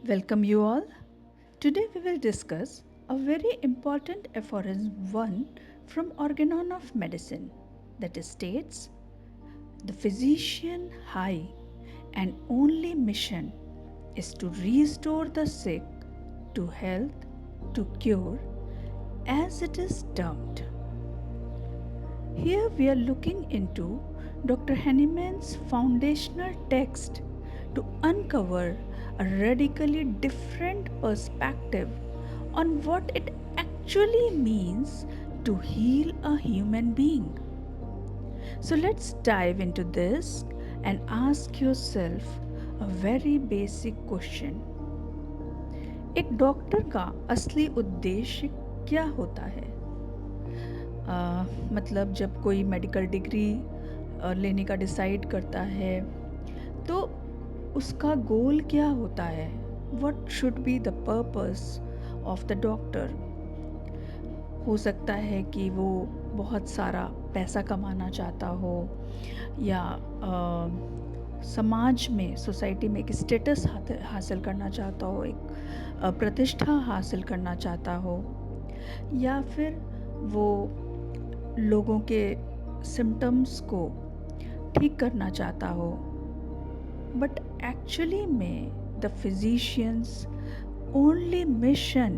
Welcome you all. Today we will discuss a very important aphorism one from Organon of medicine that states the physician high and only mission is to restore the sick to health, to cure, as it is termed. Here we are looking into Dr. Hahnemann's foundational text to uncover a radically different perspective on what it actually means to heal a human being. So let's dive into this and ask yourself a very basic question. एक doctor का असली उद्देश्य क्या होता है? मतलब जब कोई मेडिकल डिग्री लेने का डिसाइड करता है तो उसका गोल क्या होता है? What should be the purpose of the doctor? हो सकता है कि वो बहुत सारा पैसा कमाना चाहता हो या समाज में सोसाइटी में एक स्टेटस हासिल करना चाहता हो, एक प्रतिष्ठा हासिल करना चाहता हो, या फिर वो लोगों के सिम्टम्स को ठीक करना चाहता हो. बट एक्चुअली में the physicians only mission,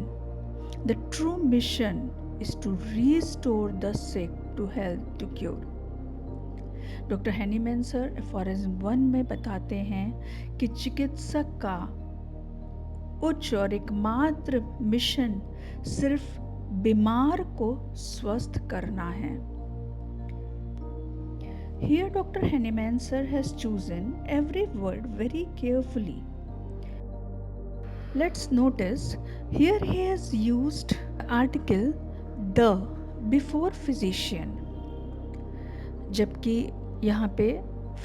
the true mission is to restore the sick to health, to cure. Doctor Hahnemann sir aphorism 1 में बताते हैं कि चिकित्सक का उच्च और एकमात्र मिशन सिर्फ बीमार को स्वस्थ करना है. Here Dr. Hahnemann sir has chosen every word very carefully. Let's notice here he has used article the before physician, जबकि यहाँ पे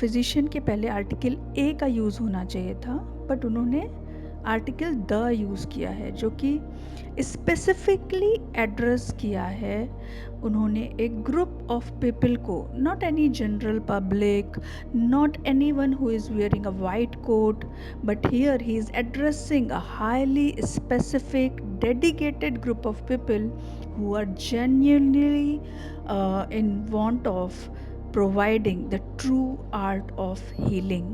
फिजिशियन के पहले आर्टिकल ए का यूज़ होना चाहिए था, बट उन्होंने आर्टिकल द यूज़ किया है जो कि स्पेसिफिकली एड्रेस किया है. उन्होंने एक ग्रुप ऑफ पीपल को, not any general public, not any one who is wearing a white coat, but here he is addressing a highly specific dedicated group of people who are genuinely in want of providing the true art of healing.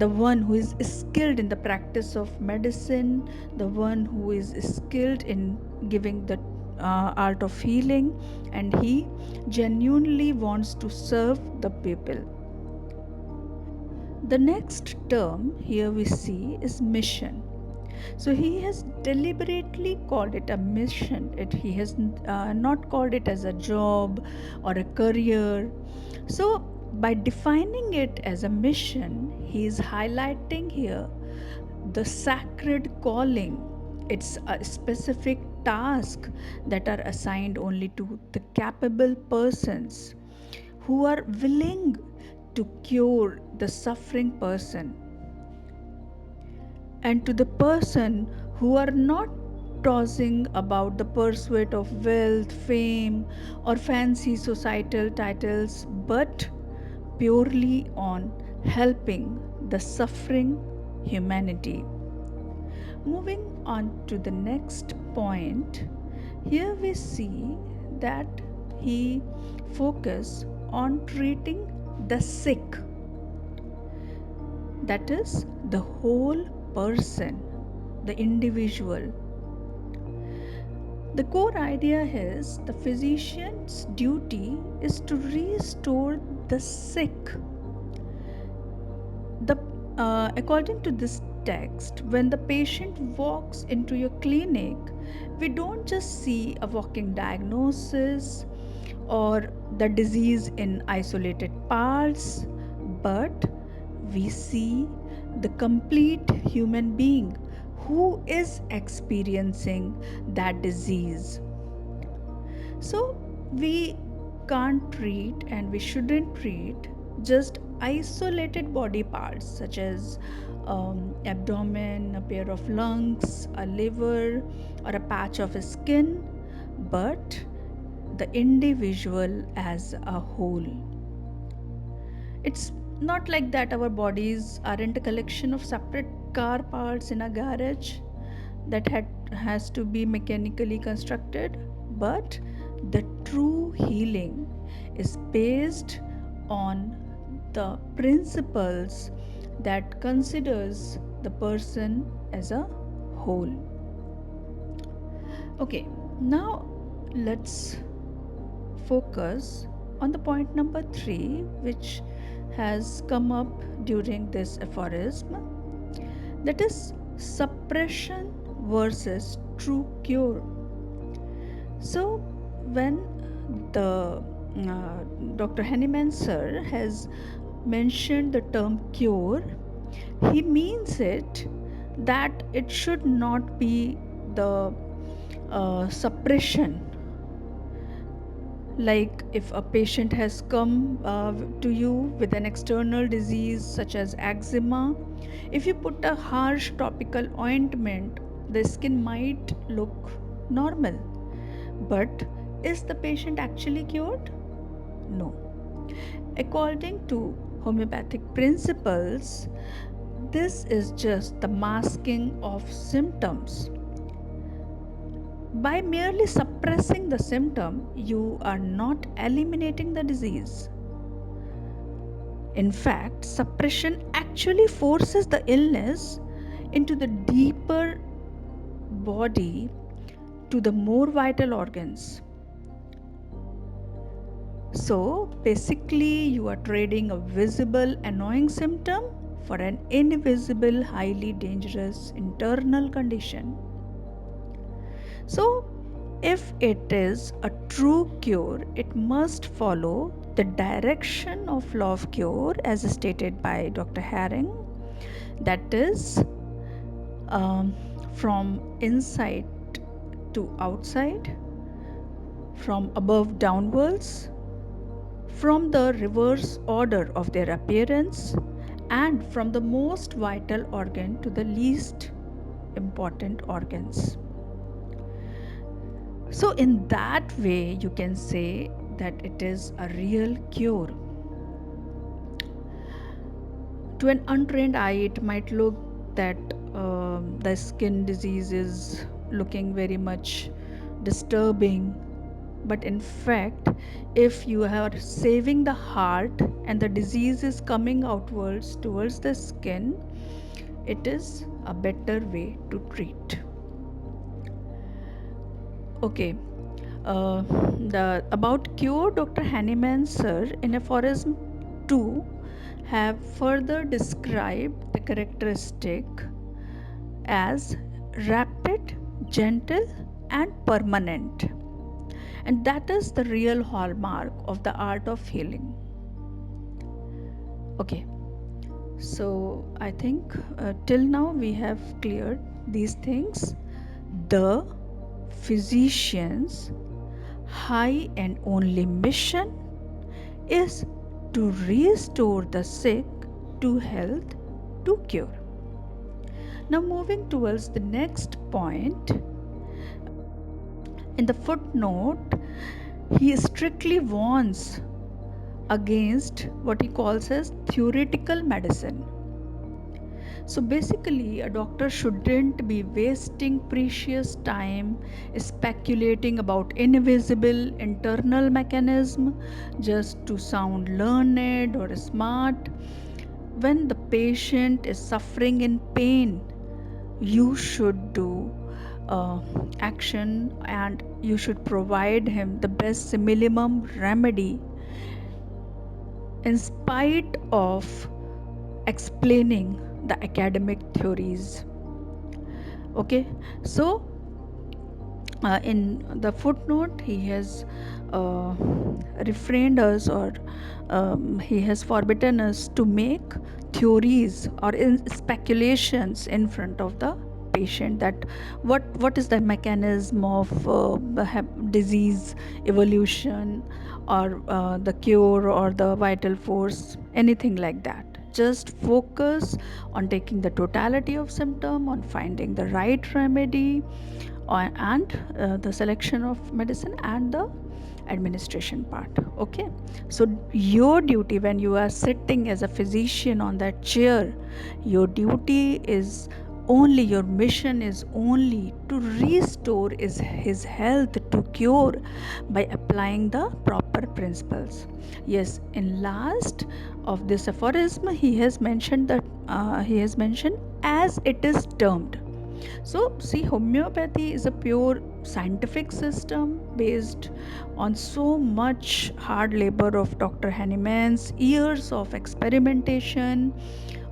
The one who is skilled in the practice of medicine, the one who is skilled in giving the art of healing, and he genuinely wants to serve the people. The next term here we see is mission. So he has deliberately called it a mission. He has not called it as a job or a career. So by defining it as a mission, he is highlighting here the sacred calling. It's a specific task that are assigned only to the capable persons who are willing to cure the suffering person, and to the person who are not tossing about the pursuit of wealth, fame, or fancy societal titles, but purely on helping the suffering humanity. Moving on to the next point, here we see that he focus on treating the sick, that is the whole person, the individual. The core idea is the physician's duty is to restore the sick. According to this text, when the patient walks into your clinic, we don't just see a walking diagnosis or the disease in isolated parts, but we see the complete human being who is experiencing that disease. So we can't treat and we shouldn't treat just isolated body parts such as abdomen, a pair of lungs, a liver, or a patch of skin, but the individual as a whole. It's Not like that our bodies aren't a collection of separate car parts in a garage that has to be mechanically constructed, but the true healing is based on the principles that considers the person as a whole. Okay, now let's focus on the point number 3, which has come up during this aphorism, that is suppression versus true cure. So, when the Dr. Hahnemann sir has mentioned the term cure, he means it that it should not be the suppression. Like if a patient has come to you with an external disease such as eczema, if you put a harsh topical ointment, the skin might look normal. But is the patient actually cured? No. According to homeopathic principles, this is just the masking of symptoms. By merely suppressing the symptom, you are not eliminating the disease. In fact, suppression actually forces the illness into the deeper body to the more vital organs. So basically, you are trading a visible, annoying symptom for an invisible, highly dangerous internal condition. So, if it is a true cure, it must follow the direction of law of cure as stated by Dr. Herring, that is, from inside to outside, from above downwards, from the reverse order of their appearance, and from the most vital organ to the least important organs. So, in that way, you can say that it is a real cure. To an untrained eye, it might look that the skin disease is looking very much disturbing, but in fact, if you are saving the heart and the disease is coming outwards towards the skin, it is a better way to treat. Okay, the about cure, Dr. Hahnemann sir in Aphorism 2 have further described the characteristic as rapid, gentle, and permanent, and that is the real hallmark of the art of healing. Okay, so I think till now we have cleared these things. The physician's high and only mission is to restore the sick to health, to cure. Now, moving towards the next point, in the footnote, he strictly warns against what he calls as theoretical medicine. So basically, a doctor shouldn't be wasting precious time speculating about invisible internal mechanism just to sound learned or smart. When the patient is suffering in pain, you should do action, and you should provide him the best minimum remedy in spite of explaining the academic theories. Okay, so in the footnote, he has refrained us, or he has forbidden us to make theories or speculations in front of the patient, that what is the mechanism of disease evolution, or the cure, or the vital force, anything like that. Just focus on taking the totality of symptom, on finding the right remedy, and the selection of medicine, and the administration part. Okay, so your duty when you are sitting as a physician on that chair, your duty is only, your mission is only to restore his health, to cure by applying the proper principles. Yes, in last of this aphorism he has mentioned that he has mentioned as it is termed. So, see, homeopathy is a pure scientific system based on so much hard labor of Dr. Hahnemann's years of experimentation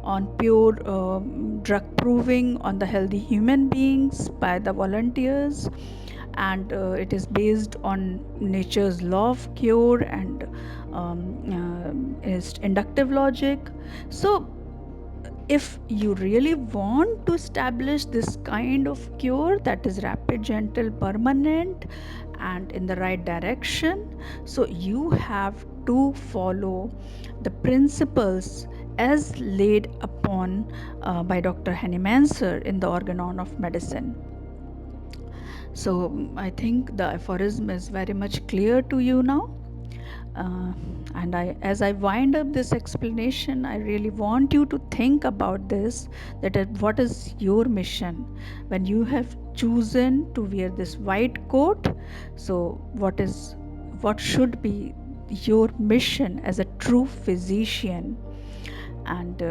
on pure drug proving on the healthy human beings by the volunteers, and it is based on nature's law of cure and is inductive logic. So if you really want to establish this kind of cure that is rapid, gentle, permanent, and in the right direction, so you have to follow the principles as laid upon by Dr. Hahnemann sir in the Organon of Medicine. So I think the aphorism is very much clear to you now. And as I wind up this explanation, I really want you to think about this, that what is your mission when you have chosen to wear this white coat. So what should be your mission as a true physician? And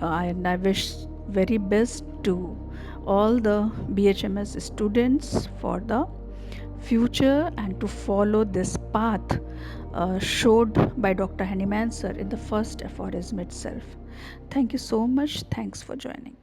I wish very best to all the BHMS students for the future and to follow this path showed by Dr. Hahnemann sir in the first aphorism itself. Thank you so much. Thanks for joining.